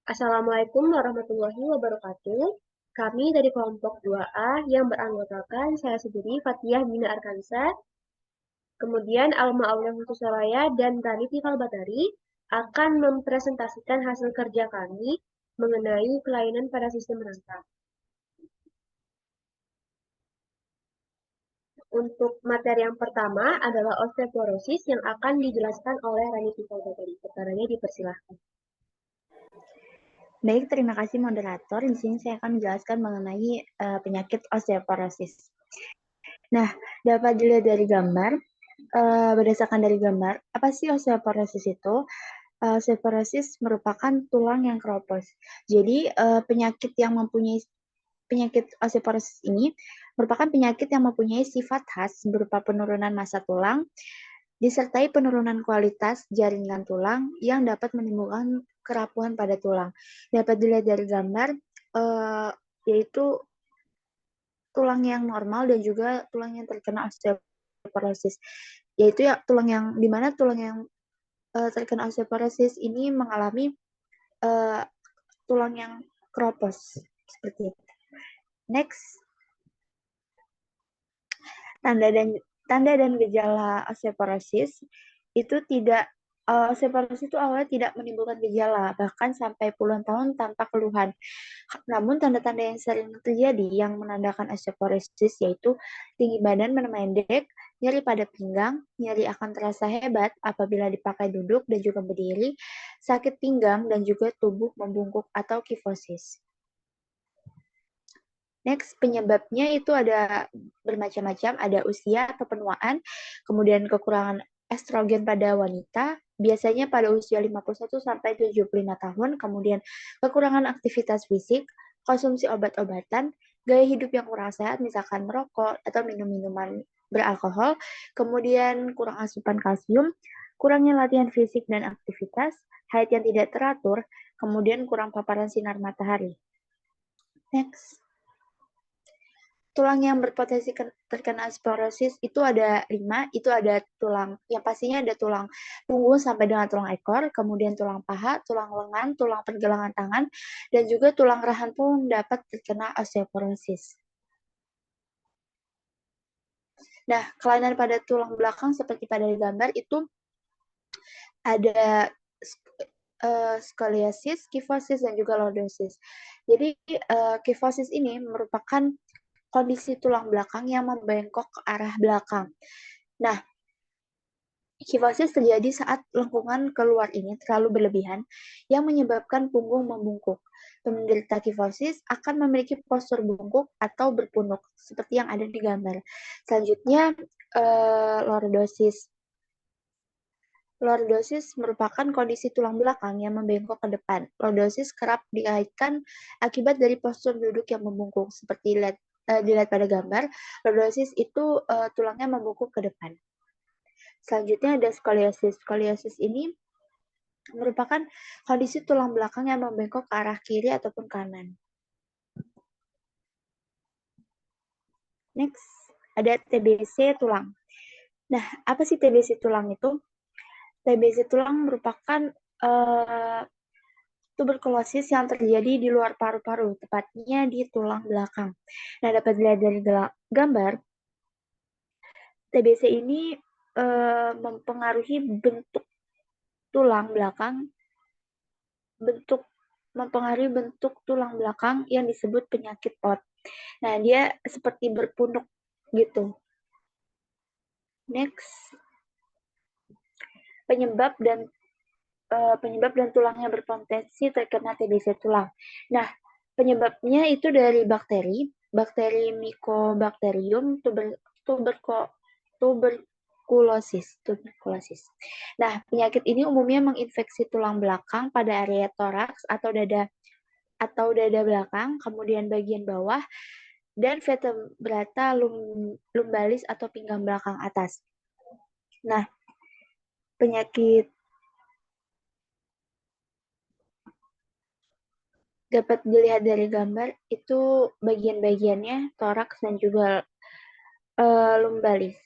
Assalamualaikum warahmatullahi wabarakatuh. Kami dari kelompok 2A yang beranggotakan saya sendiri Fathiyah Bina Arkansa, kemudian Alma Aulia Hutusalaya dan Rani Tifal Batari akan mempresentasikan hasil kerja kami mengenai kelainan pada sistem rangka. Untuk materi yang pertama adalah osteoporosis yang akan dijelaskan oleh Rani Tifal Batari. Keterangannya dipersilahkan. Baik, terima kasih moderator. Di sini saya akan menjelaskan mengenai penyakit osteoporosis. Nah, dapat dilihat dari gambar, berdasarkan dari gambar, apa sih osteoporosis itu? Osteoporosis merupakan tulang yang keropos. Jadi, penyakit osteoporosis ini merupakan penyakit yang mempunyai sifat khas berupa penurunan massa tulang, disertai penurunan kualitas jaringan tulang yang dapat menimbulkan kerapuhan pada tulang. Dapat dilihat dari gambar, yaitu tulang yang normal dan juga tulang yang terkena osteoporosis. Yaitu ya tulang yang dimana tulang yang terkena osteoporosis ini mengalami tulang yang keropos seperti itu. Next, tanda dan gejala osteoporosis itu tidak osteoporosis itu awalnya tidak menimbulkan gejala, bahkan sampai puluhan tahun tanpa keluhan. Namun tanda-tanda yang sering terjadi yang menandakan osteoporosis yaitu tinggi badan pendek, nyeri pada pinggang, nyeri akan terasa hebat apabila dipakai duduk dan juga berdiri, sakit pinggang dan juga tubuh membungkuk atau kifosis. Next, penyebabnya itu ada bermacam-macam, ada usia atau penuaan, kemudian kekurangan estrogen pada wanita, biasanya pada usia 51 sampai 75 tahun, kemudian kekurangan aktivitas fisik, konsumsi obat-obatan, gaya hidup yang kurang sehat, misalkan merokok atau minum minuman beralkohol, kemudian kurang asupan kalsium, kurangnya latihan fisik dan aktivitas, haid yang tidak teratur, kemudian kurang paparan sinar matahari. Next. Tulang yang berpotensi terkena osteoporosis itu ada 5, itu ada tulang, yang pastinya ada tulang punggung sampai dengan tulang ekor, kemudian tulang paha, tulang lengan, tulang pergelangan tangan, dan juga tulang rahan pun dapat terkena osteoporosis. Nah, kelainan pada tulang belakang seperti pada gambar itu ada skoliosis, kifosis, dan juga lordosis. Jadi, kifosis ini merupakan kondisi tulang belakang yang membengkok ke arah belakang. Nah, kifosis terjadi saat lengkungan keluar ini terlalu berlebihan yang menyebabkan punggung membungkuk. Penderita kifosis akan memiliki postur bungkuk atau berpunuk seperti yang ada di gambar. Selanjutnya, lordosis. Lordosis merupakan kondisi tulang belakang yang membengkok ke depan. Lordosis kerap dikaitkan akibat dari postur duduk yang membungkuk seperti dilihat pada gambar, lordosis itu tulangnya membungkuk ke depan. Selanjutnya ada skoliosis. Skoliosis ini merupakan kondisi tulang belakang yang membengkok ke arah kiri ataupun kanan. Next, ada TBC tulang. Nah, apa sih TBC tulang itu? TBC tulang merupakan tuberkulosis yang terjadi di luar paru-paru, tepatnya di tulang belakang. Nah, dapat dilihat dari gambar, TBC ini mempengaruhi bentuk tulang belakang, mempengaruhi bentuk tulang belakang yang disebut penyakit POT. Nah, dia seperti berpunuk gitu. Next, penyebab dan tulangnya berpotensi terkena TBC tulang. Nah, penyebabnya itu dari bakteri Mycobacterium tuberculosis. Nah, penyakit ini umumnya menginfeksi tulang belakang pada area toraks atau dada belakang, kemudian bagian bawah, dan vertebrata lumbalis atau pinggang belakang atas. Nah, penyakit dapat dilihat dari gambar itu bagian-bagiannya toraks dan juga lumbalis.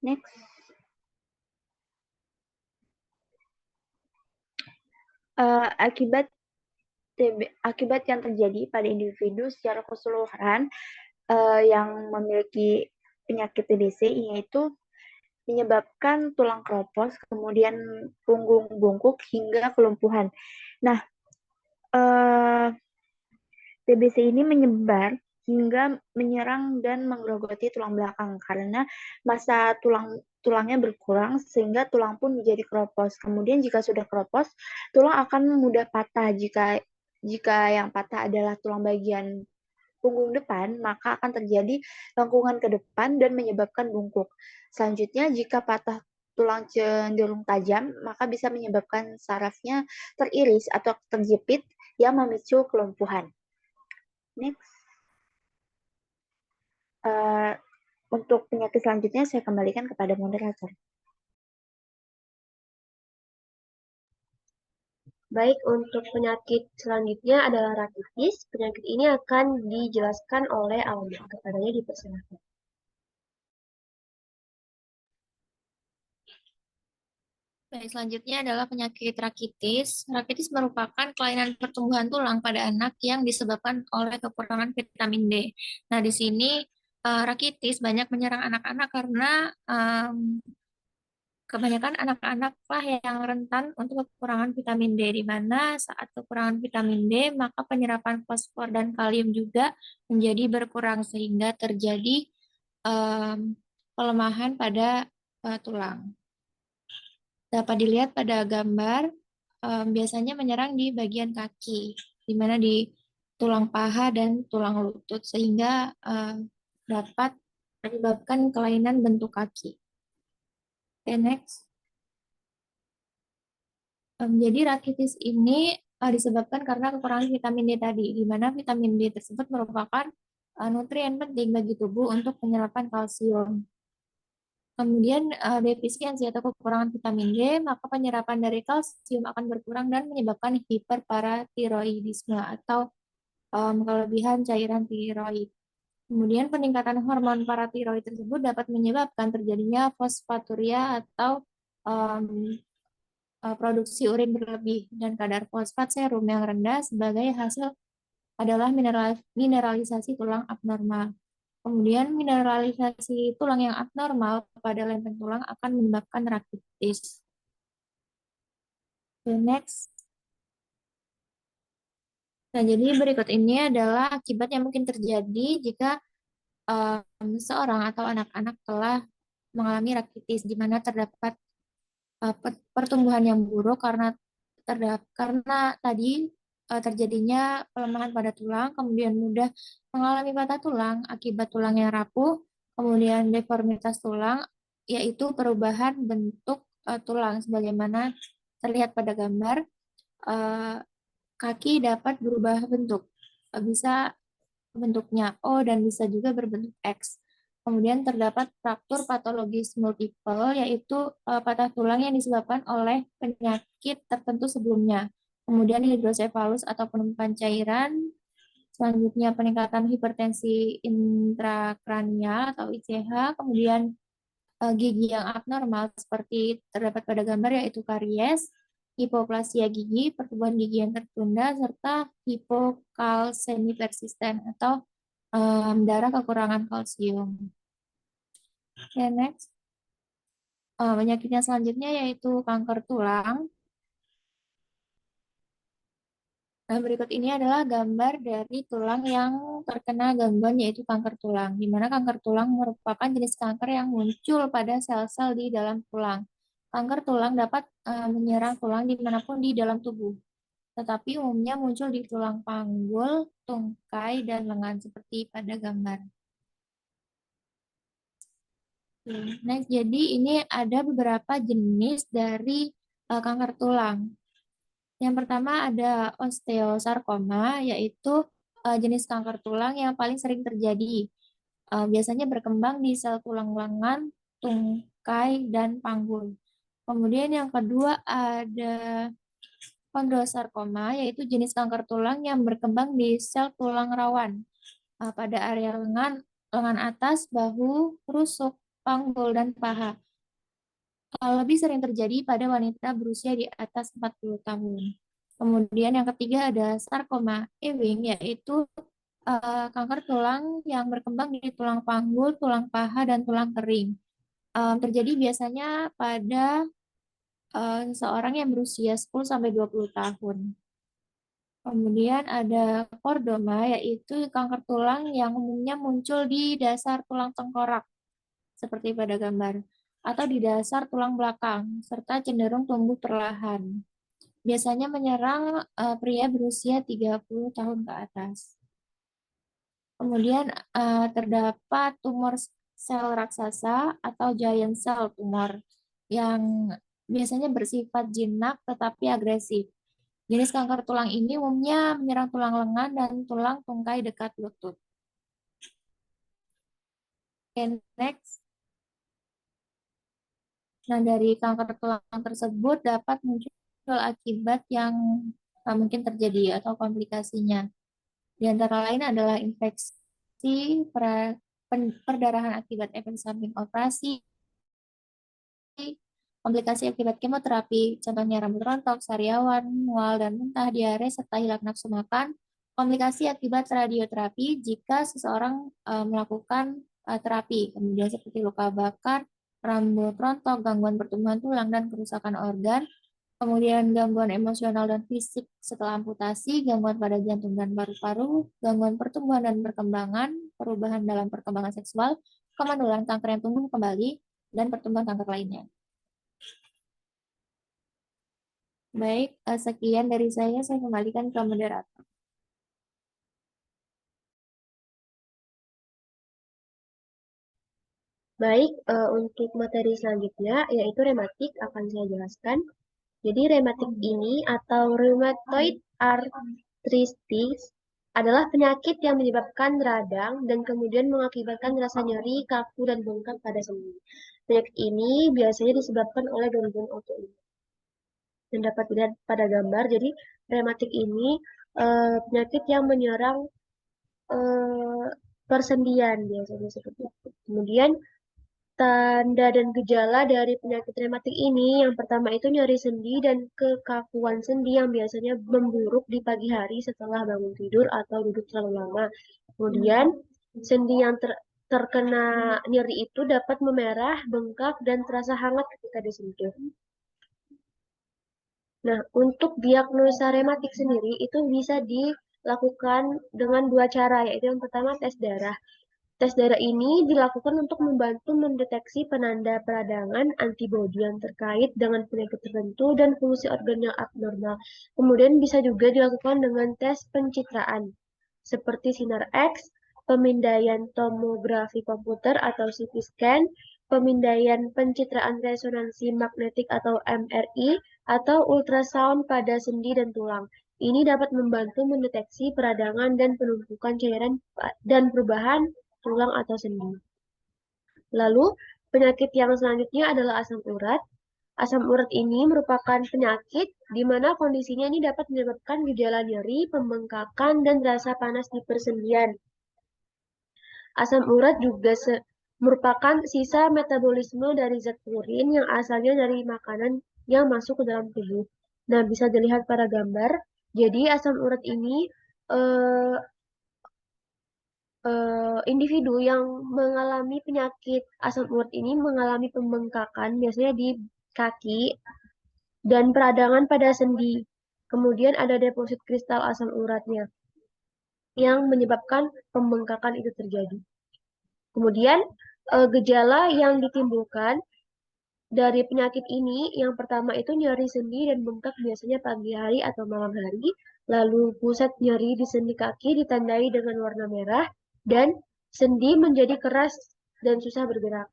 Next. Akibat akibat yang terjadi pada individu secara keseluruhan yang memiliki penyakit TBC, yaitu menyebabkan tulang keropos, kemudian punggung bungkuk hingga kelumpuhan. Nah, eh, TBC ini menyebar hingga menyerang dan menggerogoti tulang belakang karena massa tulangnya berkurang sehingga tulang pun menjadi keropos. Kemudian jika sudah keropos, tulang akan mudah patah. Jika yang patah adalah tulang bagian punggung depan, maka akan terjadi lengkungan ke depan dan menyebabkan bungkuk. Selanjutnya, jika patah tulang cenderung tajam, maka bisa menyebabkan sarafnya teriris atau terjepit yang memicu kelumpuhan. Next. Uh, untuk penyakit selanjutnya saya kembalikan kepada moderator. Baik, untuk penyakit selanjutnya adalah rakitis. Penyakit ini akan dijelaskan oleh Alma. Kepadanya dipersilakan. Baik, selanjutnya adalah penyakit rakitis. Rakitis merupakan kelainan pertumbuhan tulang pada anak yang disebabkan oleh kekurangan vitamin D. Nah, di sini rakitis banyak menyerang anak-anak karena kebanyakan anak-anak lah yang rentan untuk kekurangan vitamin D, di mana saat kekurangan vitamin D, maka penyerapan fosfor dan kalium juga menjadi berkurang sehingga terjadi um, pelemahan pada tulang. Dapat dilihat pada gambar, biasanya menyerang di bagian kaki, di mana di tulang paha dan tulang lutut, sehingga dapat menyebabkan kelainan bentuk kaki. Okay, next. Jadi rakitis ini disebabkan karena kekurangan vitamin D tadi, di mana vitamin D tersebut merupakan nutrien penting bagi tubuh untuk penyerapan kalsium. Kemudian defisiensi atau kekurangan vitamin D, maka penyerapan dari kalsium akan berkurang dan menyebabkan hiperparatiroidisme atau kelebihan cairan tiroid. Kemudian peningkatan hormon paratiroid tersebut dapat menyebabkan terjadinya fosfaturia atau produksi urin berlebih dan kadar fosfat serum yang rendah sebagai hasil adalah mineralisasi tulang abnormal. Kemudian mineralisasi tulang yang abnormal pada lempeng tulang akan menyebabkan rakitis. The next. Nah, jadi berikut ini adalah akibat yang mungkin terjadi jika seorang atau anak-anak telah mengalami rakitis, di mana terdapat pertumbuhan yang buruk karena tadi terjadinya pelemahan pada tulang, kemudian mudah mengalami patah tulang akibat tulang yang rapuh, kemudian deformitas tulang, yaitu perubahan bentuk tulang sebagaimana terlihat pada gambar. Kaki dapat berubah bentuk, bisa bentuknya O dan bisa juga berbentuk X. Kemudian terdapat fraktur patologis multiple, yaitu patah tulang yang disebabkan oleh penyakit tertentu sebelumnya. Kemudian hidrosefalus atau penumpukan cairan. Selanjutnya peningkatan hipertensi intrakranial atau ICH. Kemudian gigi yang abnormal seperti terdapat pada gambar yaitu karies, hipoplasia gigi, pertumbuhan gigi yang tertunda, serta hipokalsemi persisten atau darah kekurangan kalsium. Okay, next. Penyakitnya selanjutnya yaitu kanker tulang. Nah, berikut ini adalah gambar dari tulang yang terkena gangguan yaitu kanker tulang, di mana kanker tulang merupakan jenis kanker yang muncul pada sel-sel di dalam tulang. Kanker tulang dapat menyerang tulang dimanapun di dalam tubuh, tetapi umumnya muncul di tulang panggul, tungkai, dan lengan seperti pada gambar. Next, jadi ini ada beberapa jenis dari kanker tulang. Yang pertama ada osteosarkoma, yaitu jenis kanker tulang yang paling sering terjadi. Biasanya berkembang di sel tulang lengan, tungkai, dan panggul. Kemudian yang kedua ada kondrosarkoma, yaitu jenis kanker tulang yang berkembang di sel tulang rawan pada area lengan atas, bahu, rusuk, panggul, dan paha. Lebih sering terjadi pada wanita berusia di atas 40 tahun. Kemudian yang ketiga ada sarkoma Ewing, yaitu kanker tulang yang berkembang di tulang panggul, tulang paha, dan tulang kering. Terjadi biasanya pada seseorang yang berusia 10-20 tahun. Kemudian ada kordoma, yaitu kanker tulang yang umumnya muncul di dasar tulang tengkorak, seperti pada gambar, atau di dasar tulang belakang, serta cenderung tumbuh perlahan. Biasanya menyerang pria berusia 30 tahun ke atas. Kemudian terdapat tumor sel raksasa atau giant cell tumor yang biasanya bersifat jinak tetapi agresif. Jenis kanker tulang ini umumnya menyerang tulang lengan dan tulang tungkai dekat lutut. Okay, next. Nah, dari kanker tulang tersebut dapat muncul akibat yang mungkin terjadi atau komplikasinya. Di antara lain adalah infeksi, perdarahan akibat efek samping operasi, komplikasi akibat kemoterapi, contohnya rambut rontok, sariawan, mual dan muntah, diare, serta hilang nafsu makan, komplikasi akibat radioterapi jika seseorang melakukan terapi, kemudian seperti luka bakar, rambut rontok, gangguan pertumbuhan tulang dan kerusakan organ, kemudian gangguan emosional dan fisik setelah amputasi, gangguan pada jantung dan paru-paru, gangguan pertumbuhan dan perkembangan, perubahan dalam perkembangan seksual, kemandulan, kanker yang tumbuh kembali, dan pertumbuhan kanker lainnya. Baik, sekian dari saya kembalikan ke moderator. Baik, untuk materi selanjutnya yaitu rematik akan saya jelaskan. Jadi rematik ini atau rheumatoid arthritis adalah penyakit yang menyebabkan radang dan kemudian mengakibatkan rasa nyeri, kaku, dan bengkak pada sendi. Penyakit ini biasanya disebabkan oleh gangguan autoimun. Dan dapat dilihat pada gambar, jadi rematik ini penyakit yang menyerang persendian biasanya seperti itu. Kemudian tanda dan gejala dari penyakit rematik ini, yang pertama itu nyeri sendi dan kekakuan sendi yang biasanya memburuk di pagi hari setelah bangun tidur atau duduk terlalu lama. Kemudian sendi yang terkena nyeri itu dapat memerah, bengkak, dan terasa hangat ketika disentuh. Nah, untuk diagnosa rematik sendiri itu bisa dilakukan dengan dua cara, yaitu yang pertama tes darah. Tes darah ini dilakukan untuk membantu mendeteksi penanda peradangan antibodi yang terkait dengan penyakit tertentu dan fungsi organ yang abnormal. Kemudian bisa juga dilakukan dengan tes pencitraan, seperti sinar X, pemindaian tomografi komputer atau CT scan, pemindaian pencitraan resonansi magnetik atau MRI, atau ultrasound pada sendi dan tulang. Ini dapat membantu mendeteksi peradangan dan penumpukan cairan dan perubahan tulang atau sendi. Lalu, penyakit yang selanjutnya adalah asam urat. Asam urat ini merupakan penyakit di mana kondisinya ini dapat menyebabkan gejala nyeri, pembengkakan, dan rasa panas di persendian. Asam urat juga merupakan sisa metabolisme dari zat purin yang asalnya dari makanan yang masuk ke dalam tubuh. Nah, bisa dilihat pada gambar. Jadi, asam urat ini individu yang mengalami penyakit asam urat ini mengalami pembengkakan biasanya di kaki dan peradangan pada sendi. Kemudian ada deposit kristal asam uratnya yang menyebabkan pembengkakan itu terjadi. Kemudian gejala yang ditimbulkan dari penyakit ini yang pertama itu nyeri sendi dan bengkak biasanya pagi hari atau malam hari. Lalu pusat nyeri di sendi kaki ditandai dengan warna merah dan sendi menjadi keras dan susah bergerak.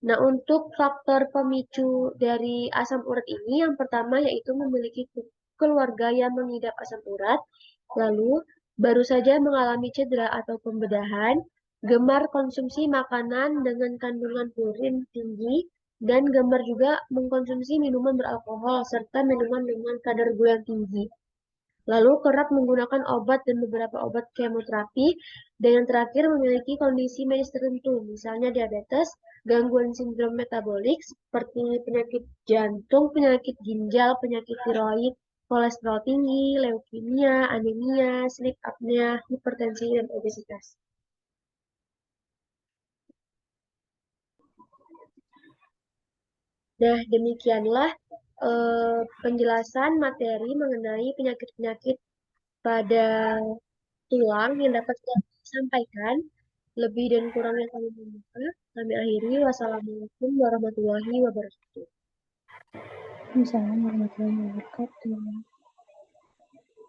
Nah, untuk faktor pemicu dari asam urat ini, yang pertama yaitu memiliki keluarga yang mengidap asam urat, lalu baru saja mengalami cedera atau pembedahan, gemar konsumsi makanan dengan kandungan purin tinggi, dan gemar juga mengkonsumsi minuman beralkohol serta minuman dengan kadar gula yang tinggi. Lalu kerap menggunakan obat dan beberapa obat kemoterapi, dan yang terakhir memiliki kondisi medis tertentu, misalnya diabetes, gangguan sindrom metabolik seperti penyakit jantung, penyakit ginjal, penyakit tiroid, kolesterol tinggi, leukemia, anemia, sleep apnea, hipertensi, dan obesitas. Nah, demikianlah penjelasan materi mengenai penyakit-penyakit pada tulang yang dapat saya sampaikan. Lebih dan kurangnya kami mohon maaf. Kami akhiri. Wassalamualaikum warahmatullahi wabarakatuh. Assalamualaikum warahmatullahi wabarakatuh.